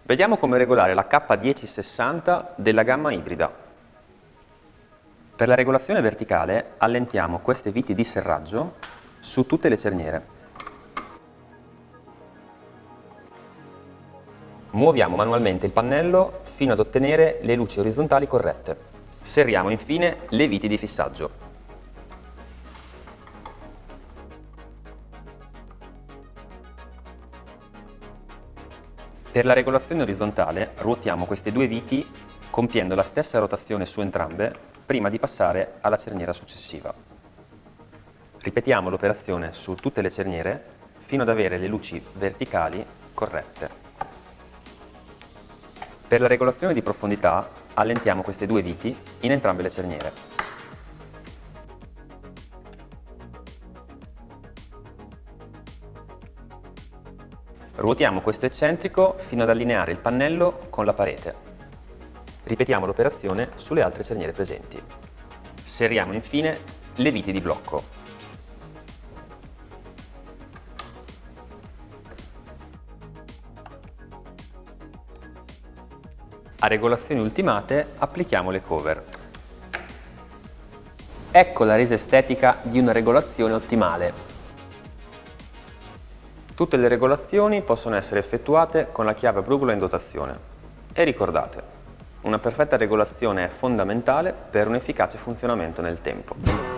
Vediamo come regolare la K1060 della gamma ibrida. Per la regolazione verticale allentiamo queste viti di serraggio su tutte le cerniere. Muoviamo manualmente il pannello fino ad ottenere le luci orizzontali corrette. Serriamo infine le viti di fissaggio. Per la regolazione orizzontale ruotiamo queste due viti compiendo la stessa rotazione su entrambe prima di passare alla cerniera successiva. Ripetiamo l'operazione su tutte le cerniere fino ad avere le luci verticali corrette. Per la regolazione di profondità allentiamo queste due viti in entrambe le cerniere. Ruotiamo questo eccentrico fino ad allineare il pannello con la parete. Ripetiamo l'operazione sulle altre cerniere presenti. Serriamo infine le viti di blocco. A regolazioni ultimate applichiamo le cover. Ecco la resa estetica di una regolazione ottimale. Tutte le regolazioni possono essere effettuate con la chiave a brugola in dotazione. E ricordate, una perfetta regolazione è fondamentale per un efficace funzionamento nel tempo.